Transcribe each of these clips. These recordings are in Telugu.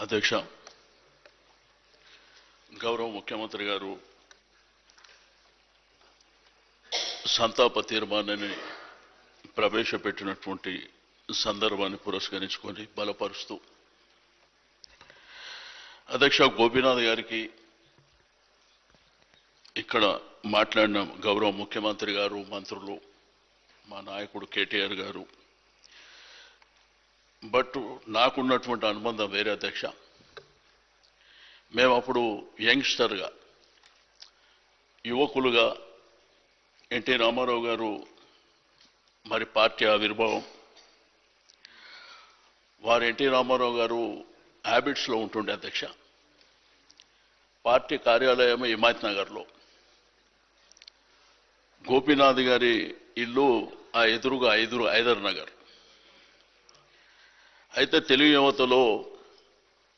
అధ్యక్ష, గౌరవ ముఖ్యమంత్రి గారు సంతాప తీర్మానాన్ని ప్రవేశపెట్టినటువంటి సందర్భాన్ని పురస్కరించుకొని బలపరుస్తూ అధ్యక్ష గోపీనాథ్ గారికి ఇక్కడ మాట్లాడిన గౌరవ ముఖ్యమంత్రి గారు, మంత్రులు, మా నాయకుడు కేటీఆర్ గారు, బట్ నాకున్నటువంటి అనుబంధం వేరే అధ్యక్ష. మేము అప్పుడు యంగ్స్టర్గా, యువకులుగా ఎన్టీ రామారావు గారు మరి పార్టీ ఆవిర్భావం, వారు ఎన్టీ రామారావు గారు హ్యాబిట్స్లో ఉంటుండే అధ్యక్ష. పార్టీ కార్యాలయం హిమాయత్ నగర్లో, గోపీనాథ్ గారి ఇల్లు ఆ ఎదురుగా హైదర్ నగర్. అయితే తెలుగు యువతలో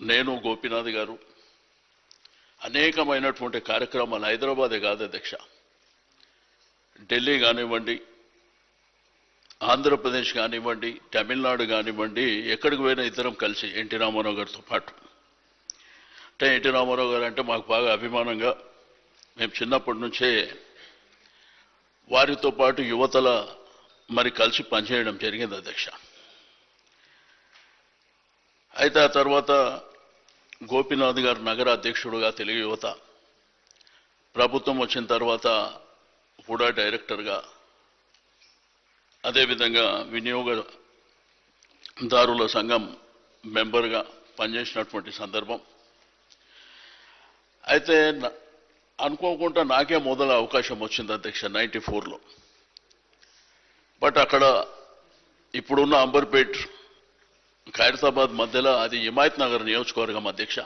నేను, గోపీనాథ్ గారు అనేకమైనటువంటి కార్యక్రమాలు, హైదరాబాదే కాదు అధ్యక్ష, ఢిల్లీ కానివ్వండి, ఆంధ్రప్రదేశ్ కానివ్వండి, తమిళనాడు కానివ్వండి, ఎక్కడికి పోయినా ఇద్దరం కలిసి ఎన్టీ రామారావు గారితో పాటు. అంటే ఎన్టీ రామారావు గారు అంటే మాకు బాగా అభిమానంగా మేము చిన్నప్పటి నుంచే వారితో పాటు యువతల మరి కలిసి పనిచేయడం జరిగింది అధ్యక్ష. అయితే ఆ తర్వాత గోపీనాథ్ గారు నగర అధ్యక్షుడుగా తెలుగు యువత, ప్రభుత్వం వచ్చిన తర్వాత హుడా డైరెక్టర్గా, అదేవిధంగా వినియోగదారుల సంఘం మెంబర్గా పనిచేసినటువంటి సందర్భం. అయితే అనుకోకుండా నాకే మొదల అవకాశం వచ్చింది అధ్యక్ష 94లో. బట్ అక్కడ ఇప్పుడున్న అంబర్పేట్, ఖైరతాబాద్ మధ్యలో అది హిమాయత్ నగర్ నియోజకవర్గం అధ్యక్ష.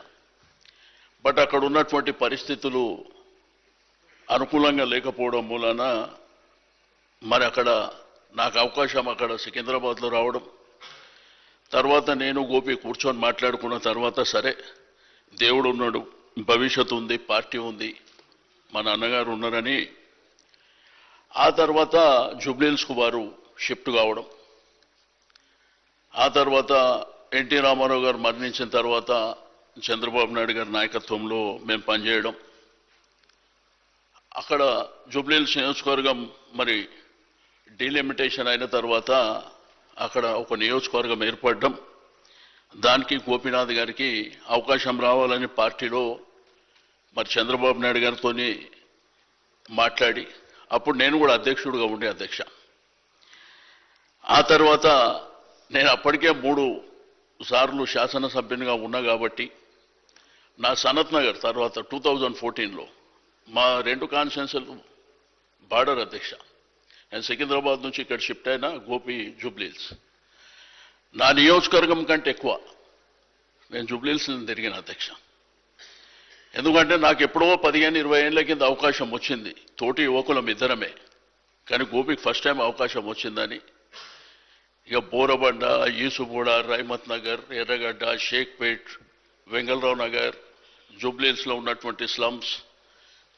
బట్ అక్కడ ఉన్నటువంటి పరిస్థితులు అనుకూలంగా లేకపోవడం మూలన మరి అక్కడ నాకు అవకాశం అక్కడ సికింద్రాబాద్లో రావడం, తర్వాత నేను గోపి కూర్చొని మాట్లాడుకున్న తర్వాత సరే దేవుడు ఉన్నాడు, భవిష్యత్తు ఉంది, పార్టీ ఉంది, మన అన్నగారు ఉన్నారని ఆ తర్వాత జూబ్లీహిల్స్కు వారు షిఫ్ట్ కావడం, ఆ తర్వాత ఎన్టీ రామారావు గారు మరణించిన తర్వాత చంద్రబాబు నాయుడు గారి నాయకత్వంలో మేము పనిచేయడం, అక్కడ జూబ్లీహిల్స్ నియోజకవర్గం మరి డీలిమిటేషన్ అయిన తర్వాత అక్కడ ఒక నియోజకవర్గం ఏర్పడడం, దానికి గోపీనాథ్ గారికి అవకాశం రావాలని పార్టీలో మరి చంద్రబాబు నాయుడు గారితో మాట్లాడి, అప్పుడు నేను కూడా అధ్యక్షుడిగా ఉండే అధ్యక్ష. ఆ తర్వాత నేను అప్పటికే 3 సార్లు శాసనసభ్యునిగా ఉన్నా కాబట్టి నా సనత్ నగర్ తర్వాత 2014లో మా 2 కాన్స్టిట్యున్సీలు బార్డర్ అధ్యక్ష. నేను సికింద్రాబాద్ నుంచి ఇక్కడ షిఫ్ట్ అయినా, గోపి జూబ్లీహిల్స్. నా నియోజకవర్గం కంటే ఎక్కువ నేను జూబ్లీహిల్స్ తిరిగిన అధ్యక్ష. ఎందుకంటే నాకు ఎప్పుడో 15-20 ఏళ్ల కింద అవకాశం వచ్చింది, తోటి యువకులం ఇద్దరమే, కానీ గోపికి ఫస్ట్ టైం అవకాశం వచ్చిందని ఇక బోరబండ, ఈసుగూడ, రైమత్ నగర్, ఎర్రగడ్డ, షేక్పేట్, వెంగళరావు నగర్, జూబ్లీహిల్స్లో ఉన్నటువంటి స్లమ్స్,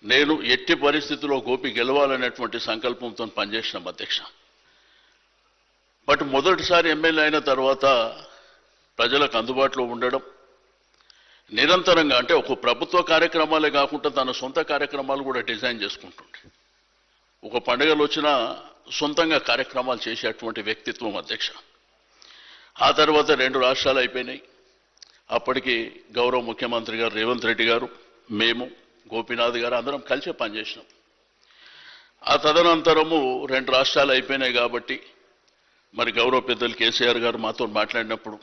నేను ఎట్టి పరిస్థితుల్లో గోపి గెలవాలనేటువంటి సంకల్పంతో పనిచేసినాం అధ్యక్ష. బట్ మొదటిసారి ఎమ్మెల్యే అయిన తర్వాత ప్రజలకు అందుబాటులో ఉండడం, నిరంతరంగా అంటే ఒక ప్రభుత్వ కార్యక్రమాలే కాకుండా తన సొంత కార్యక్రమాలు కూడా డిజైన్ చేసుకుంటుండే, ఒక పండుగలు వచ్చినా సొంతంగా కార్యక్రమాలు చేసేటువంటి వ్యక్తిత్వం అధ్యక్ష. ఆ తర్వాత 2 రాష్ట్రాలు అయిపోయినాయి. అప్పటికి గౌరవ ముఖ్యమంత్రి గారు రేవంత్ రెడ్డి గారు, మేము, గోపీనాథ్ గారు అందరం కలిసే పనిచేసినాం. ఆ తదనంతరము 2 రాష్ట్రాలు అయిపోయినాయి కాబట్టి మరి గౌరవ పెద్దలు కేసీఆర్ గారు మాతో మాట్లాడినప్పుడు,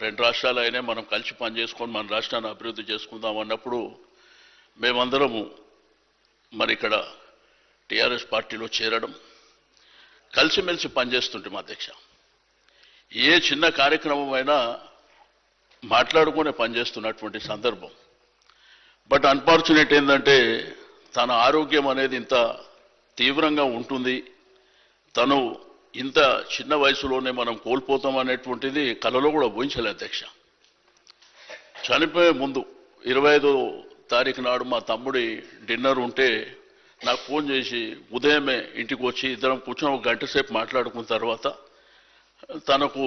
2 రాష్ట్రాలు అయినా మనం కలిసి పనిచేసుకొని మన రాష్ట్రాన్ని అభివృద్ధి చేసుకుందాం అన్నప్పుడు మేమందరము మరి ఇక్కడ టీఆర్ఎస్ పార్టీలో చేరడం, కలిసిమెలిసి పనిచేస్తుంటాం అధ్యక్ష. ఏ చిన్న కార్యక్రమం అయినా మాట్లాడుకునే పనిచేస్తున్నటువంటి సందర్భం. బట్ అన్ఫార్చునేట్ ఏంటంటే తన ఆరోగ్యం అనేది ఇంత తీవ్రంగా ఉంటుంది, తను ఇంత చిన్న వయసులోనే మనం కోల్పోతాం అనేటువంటిది కలలో కూడా ఊహించలే అధ్యక్ష. చనిపోయే ముందు 25వ తారీఖు నాడు మా తమ్ముడి డిన్నర్ ఉంటే నాకు ఫోన్ చేసి ఉదయమే ఇంటికి వచ్చి ఇద్దరం కూర్చొని 1 గంట సేపు మాట్లాడుకున్న తర్వాత తనకు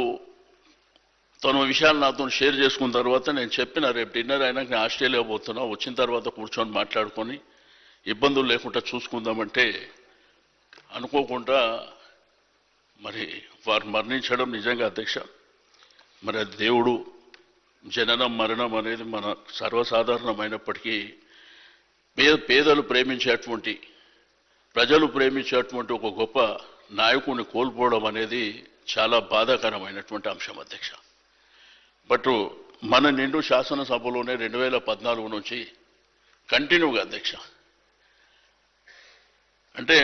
తన విషయాలు నాతో షేర్ చేసుకున్న తర్వాత నేను చెప్పిన రేపు డిన్నర్ అయినాక నేను ఆస్ట్రేలియా పోతున్నా, వచ్చిన తర్వాత కూర్చొని మాట్లాడుకొని ఇబ్బందులు లేకుండా చూసుకుందామంటే అనుకోకుండా మరి వారు మరణించడం నిజంగా అధ్యక్ష, మరి అది దేవుడు, జననం మరణం అనేది మన సర్వసాధారణమైనప్పటికీ పేదలు ప్రేమించేటువంటి, ప్రజలు ప్రేమించేటువంటి ఒక గొప్ప నాయకుడిని కోల్పోవడం అనేది చాలా బాధాకరమైనటువంటి అంశం అధ్యక్ష. బట్ మన నిండు శాసనసభలోనే 2014 నుంచి కంటిన్యూగా అధ్యక్ష, అంటే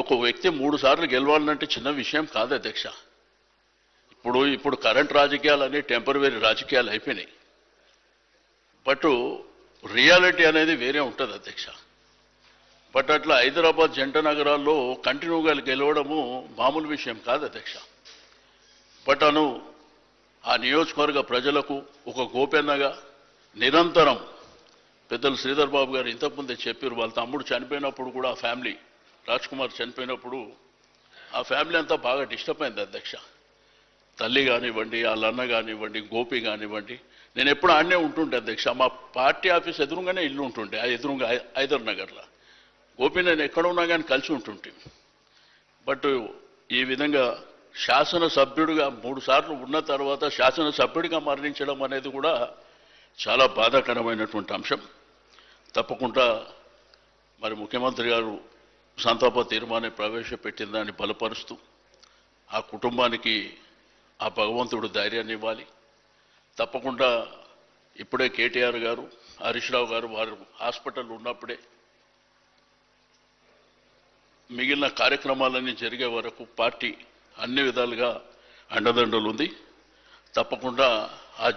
ఒక వ్యక్తి 3 సార్లు గెలవాలంటే చిన్న విషయం కాదు అధ్యక్ష. ఇప్పుడు కరెంట్ రాజకీయాలని టెంపరరీ రాజకీయాలు అయిపోయినాయి. బట్ రియాలిటీ అనేది వేరే ఉంటుంది అధ్యక్ష. బట్ అట్లా హైదరాబాద్ జంట నగరాల్లో కంటిన్యూగా గెలవడము మామూలు విషయం కాదు అధ్యక్ష. బట్ ఆ నియోజకవర్గ ప్రజలకు ఒక గోపెన్నగా నిరంతరం పెద్దలు శ్రీధర్ బాబు గారు ఇంతకుముందే చెప్పారు, వాళ్ళ తమ్ముడు చనిపోయినప్పుడు కూడా ఆ ఫ్యామిలీ, రాజ్ కుమార్ చనిపోయినప్పుడు ఆ ఫ్యామిలీ అంతా బాగా డిస్టర్బ్ అయింది అధ్యక్ష. తల్లి కానివ్వండి, వాళ్ళ అన్న కానివ్వండి, గోపి కానివ్వండి, నేను ఎప్పుడు ఆడనే ఉంటుంటే అధ్యక్ష. మా పార్టీ ఆఫీస్ ఎదురుగానే ఇల్లు ఉంటుండే, ఎదురుగా హైదర్ నగర్లో. గోపి నేను ఎక్కడ ఉన్నా కానీ కలిసి ఉంటుంటే. బట్ ఈ విధంగా శాసనసభ్యుడిగా 3 సార్లు ఉన్న తర్వాత శాసనసభ్యుడిగా మరణించడం అనేది కూడా చాలా బాధాకరమైనటువంటి అంశం. తప్పకుండా మరి ముఖ్యమంత్రి గారు సంతాప తీర్మానం ప్రవేశపెట్టిన దాన్ని బలపరుస్తూ ఆ కుటుంబానికి ఆ భగవంతుడు ధైర్యాన్ని ఇవ్వాలి. తప్పకుండా ఇప్పుడే కేటీఆర్ గారు, హరీష్ రావు గారు వారు హాస్పిటల్ ఉన్నప్పుడే మిగిలిన కార్యక్రమాలన్నీ జరిగే వరకు పార్టీ అన్ని విధాలుగా అండదండలు ఉంది. తప్పకుండా